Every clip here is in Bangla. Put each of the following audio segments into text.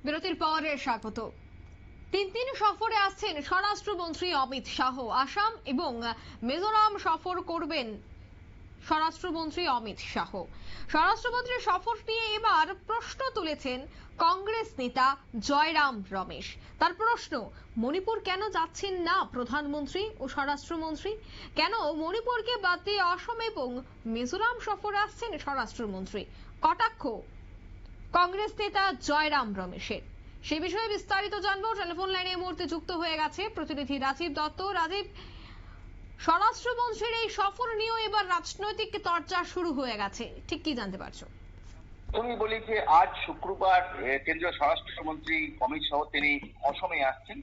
বিরতির পরে স্বাগত। তিন সফরে আসছেন স্বরাষ্ট্রমন্ত্রী অমিত শাহ। আসাম এবং মিজোরাম সফর করবেন স্বরাষ্ট্রমন্ত্রী অমিত শাহ। স্বরাষ্ট্রমন্ত্রীর সফর নিয়ে এবার প্রশ্ন তুলেছেন কংগ্রেস নেতা জয়রাম রমেশ। তার প্রশ্ন, মণিপুর কেন যাচ্ছেন না প্রধানমন্ত্রী ও স্বরাষ্ট্রমন্ত্রী? কেন মণিপুরকে বাদ দিয়ে অসম এবং মিজোরাম সফরে আসছেন স্বরাষ্ট্রমন্ত্রী? কটাক্ষ কংগ্রেস নেতা জয়রাম রমেশের। সে বিষয়ে বিস্তারিত জানবো। টেলিফোন লাইনে এই মুহূর্তে যুক্ত হয়ে গেছে প্রতিনিধি রাজীব দত্ত। রাজীব, স্বরাষ্ট্রমন্ত্রীর এই সফর নিয়েও এবার রাজনৈতিক চর্চা শুরু হয়ে গেছে, ঠিক কি জানতে পারছো? তুমি বলি যে আজ শুক্রবার কেন্দ্রীয় স্বরাষ্ট্রমন্ত্রী অমিত শাহ তিনি অসমে আসছেন।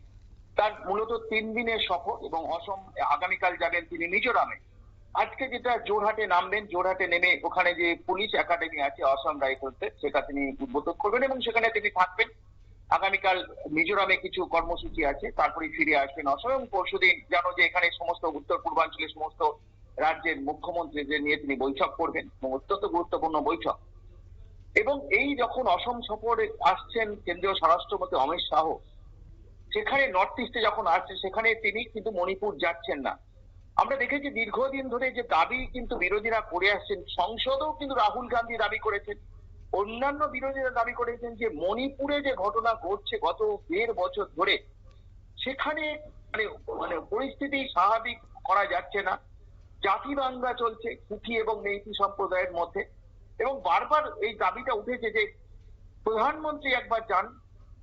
তার মূলত 3 দিনের সফর এবং অসম আগামীকাল যাবেন তিনি মিজোরামে। আজকে যেটা জোরহাটে নামবেন, জোরহাটে নেমে ওখানে যে পুলিশ একাডেমি আছে অসম রাইফেলসে সেটা তিনি উদ্বোধন করবেন এবং সেখানে তিনি থাকবেন। আগামীকাল মিজোরামে কিছু কর্মসূচি আছে, তারপরে ফিরে আসবেন অসম। এবং পরশুদিন জানো যে এখানে সমস্ত উত্তর পূর্বাঞ্চলের সমস্ত রাজ্যের মুখ্যমন্ত্রীদের নিয়ে তিনি বৈঠক করবেন এবং অত্যন্ত গুরুত্বপূর্ণ বৈঠক। এবং এই যখন অসম সফরে আসছেন কেন্দ্রীয় স্বরাষ্ট্রমন্ত্রী অমিত শাহ, সেখানে নর্থ ইস্টে যখন আসছে সেখানে তিনি কিন্তু মণিপুর যাচ্ছেন না। আমরা দেখেছি দীর্ঘদিন ধরে যে দাবি কিন্তু বিরোধীরা করে আসছেন, সংসদেও কিন্তু রাহুল গান্ধী দাবি করেছেন, অন্যান্য বিরোধীরা দাবি করেছেন যে মণিপুরে যে ঘটনা ঘটছে গত 1.5 বছর ধরে, সেখানে মানে মানে পরিস্থিতি স্বাভাবিক করা যাচ্ছে না। জাতি দাঙ্গা চলছে কুকি এবং মেইতি সম্প্রদায়ের মধ্যে। এবং বারবার এই দাবিটা উঠেছে যে প্রধানমন্ত্রী একবার যান,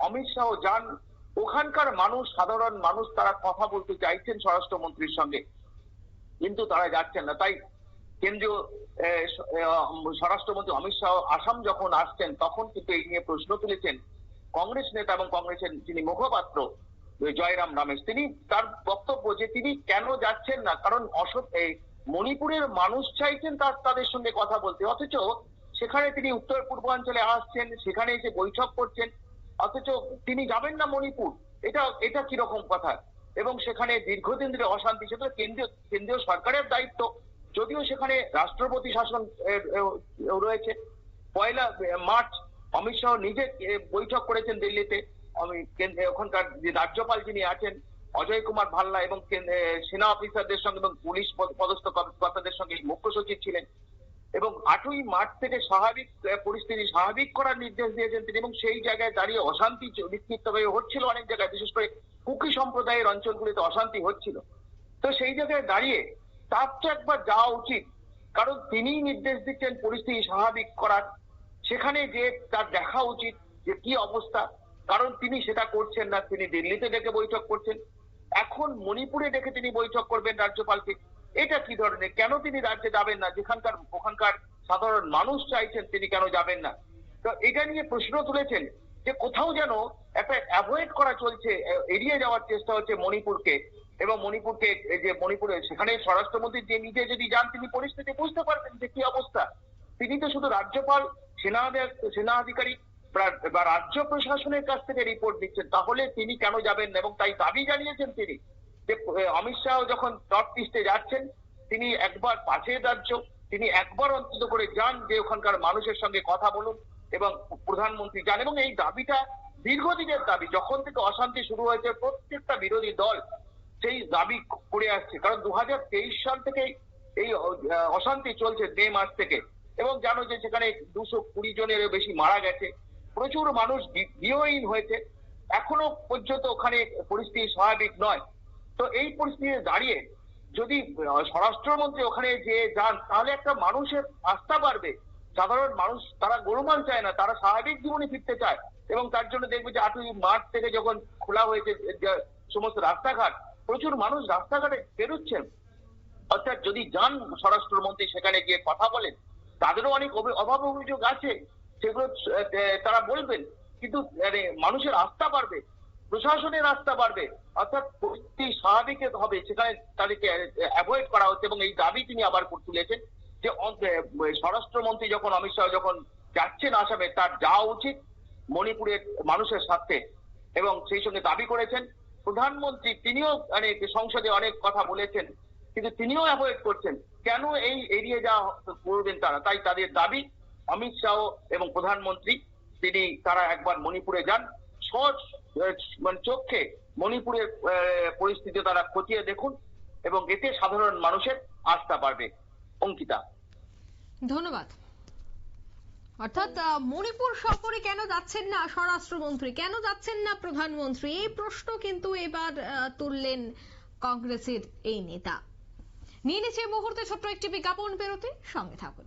অমিত শাহ যান, ওখানকার মানুষ, সাধারণ মানুষ তারা কথা বলতে চাইছেন স্বরাষ্ট্রমন্ত্রীর সঙ্গে, কিন্তু তারা যাচ্ছেন না। তাই কেন্দ্রীয় স্বরাষ্ট্রমন্ত্রী অমিত শাহ আসাম যখন আসছেন তখন কিন্তু এই নিয়ে প্রশ্ন তুলেছেন কংগ্রেস নেতা এবং কংগ্রেসের যিনি মুখপাত্র জয়রাম রমেশ। তিনি তার বক্তব্য যে তিনি কেন যাচ্ছেন না, কারণ মণিপুরের মানুষ চাইছেন তাদের সঙ্গে কথা বলতে, অথচ সেখানে তিনি উত্তর পূর্বাঞ্চলে আসছেন, সেখানে এসে বৈঠক করছেন, অথচ তিনি যাবেন না মণিপুর। এটা কিরকম কথা? এবং সেখানে দীর্ঘদিন ধরে অশান্তি, সেটা কেন্দ্রীয় সরকারের দায়িত্ব, যদিও সেখানে রাষ্ট্রপতি শাসন রয়েছে। 1 মার্চ অমিত শাহ নিজে বৈঠক করেছেন দিল্লিতে। ওখানকার যে রাজ্যপাল যিনি আছেন অজয় কুমার ভাল্লা এবং সেনা অফিসারদের সঙ্গে এবং পুলিশ পদস্থ কর্তাদের সঙ্গে মুখ্য সচিব ছিলেন। এবং 8ই মার্চ থেকে স্বাভাবিক পরিস্থিতি স্বাভাবিক করার নির্দেশ দিয়েছেন তিনি। এবং সেই জায়গায় দাঁড়িয়ে অশান্তি বিক্ষিপ্তভাবে হচ্ছিল অনেক জায়গায়, বিশেষ করে কুকি সম্প্রদায়ের অঞ্চলগুলিতে অশান্তি হচ্ছিল। তো সেই জায়গায় দাঁড়িয়ে তার তো একবার যাওয়া উচিত, কারণ তিনি নির্দেশ দিচ্ছেন পরিস্থিতি স্বাভাবিক করার। সেখানে যে তার দেখা উচিত যে কি অবস্থা, কারণ তিনি সেটা করছেন না। তিনি দিল্লিতে ডেকে বৈঠক করছেন, এখন মণিপুরে ডেকে তিনি বৈঠক করবেন রাজ্যপালকে। এটা কি ধরনের? কেন তিনি রাজ্যে যাবেন না ওখানকার সাধারণ মানুষ চাইছেন, তিনি কেন যাবেন না? তো এটা নিয়ে প্রশ্ন তুলেছেন যে কোথাও যেন একটা অ্যাভয়েড করা চলছে, এড়িয়ে যাওয়ার চেষ্টা হচ্ছে মণিপুরকে। এবং মণিপুরকে যে মণিপুরে সেখানে স্বরাষ্ট্রমন্ত্রী যে নিজে যদি যান তিনি পরিস্থিতি বুঝতে পারবেন যে কি অবস্থা। তিনি তো শুধু রাজ্যপাল, সেনা আধিকারিক বা রাজ্য প্রশাসনের কাছ থেকে রিপোর্ট দিচ্ছেন, তাহলে তিনি কেন যাবেন না? এবং তাই দাবি জানিয়েছেন তিনি যে অমিত শাহ যখন নর্থ ইস্টে যাচ্ছেন তিনি একবার পাশের রাজ্য, তিনি একবার অন্তত করে যান, যে ওখানকার মানুষের সঙ্গে কথা বলুন এবং প্রধানমন্ত্রী যান। এবং এই দাবিটা দীর্ঘদিনের দাবি, যখন থেকে অশান্তি শুরু হয়েছে প্রত্যেকটা বিরোধী দল সেই দাবি করে আসছে। কারণ 2023 সাল থেকে এই অশান্তি চলছে, মে মাস থেকে। এবং জানো যে সেখানে 220 জনেরও বেশি মারা গেছে, প্রচুর মানুষ গৃহহীন হয়েছে, এখনো পর্যন্ত ওখানে পরিস্থিতি স্বাভাবিক নয়। তো এই পরিস্থিতিতে দাঁড়িয়ে যদি স্বরাষ্ট্রমন্ত্রী ওখানে যে যান, তাহলে একটা মানুষের আস্থা বাড়বে। সাধারণ মানুষ তারা গোলমাল চায় না, তারা স্বাভাবিক জীবনে ফিরতে চায়। এবং তার জন্য দেখবে যে 8ই মার্চ থেকে যখন খোলা হয়েছে সমস্ত রাস্তাঘাট, প্রচুর মানুষ রাস্তাঘাটে বেরোচ্ছেন। অর্থাৎ যদি যান স্বরাষ্ট্রমন্ত্রী, সেখানে গিয়ে কথা বলেন, তাদেরও অনেক অভাব অভিযোগ আছে, সেগুলো তারা বলবেন, কিন্তু মানুষের আস্থা বাড়বে, প্রশাসনের আস্থা বাড়বে, অর্থাৎ পরিস্থিতি স্বাভাবিক হবে। সেখানে তাদেরকে অ্যাভয়েড করা হচ্ছে। এবং এই দাবি তিনি আবার তুলেছেন যে স্বরাষ্ট্রমন্ত্রী যখন অমিত শাহ যখন যাচ্ছেন আসামে, তার যাওয়া উচিত মণিপুরের মানুষের স্বার্থে। এবং সেই সঙ্গে দাবি করেছেন প্রধানমন্ত্রী, তিনিও সংসদে অনেক কথা বলেছেন, কিন্তু তিনিও অ্যাভয়েড করছেন। কেন এই এড়িয়ে যাওয়া করবেন তারা? তাই তাদের দাবি অমিত শাহ এবং প্রধানমন্ত্রী তারা একবার মণিপুরে যান মানে চোখে মণিপুরের পরিস্থিতি তারা খতিয়ে দেখুন এবং এতে সাধারণ মানুষের আস্থা বাড়বে। অঙ্কিতা, ধন্যবাদ। অর্থাৎ মণিপুর সফরে কেন যাচ্ছেন না স্বরাষ্ট্রমন্ত্রী, কেন যাচ্ছেন না প্রধানমন্ত্রী, এই প্রশ্ন কিন্তু এবার তুললেন কংগ্রেসের এই নেতা। নিয়ে নিচ্ছে এই মুহূর্তে ছোট্ট একটি বিজ্ঞাপন বিরতি, সঙ্গে থাকুন।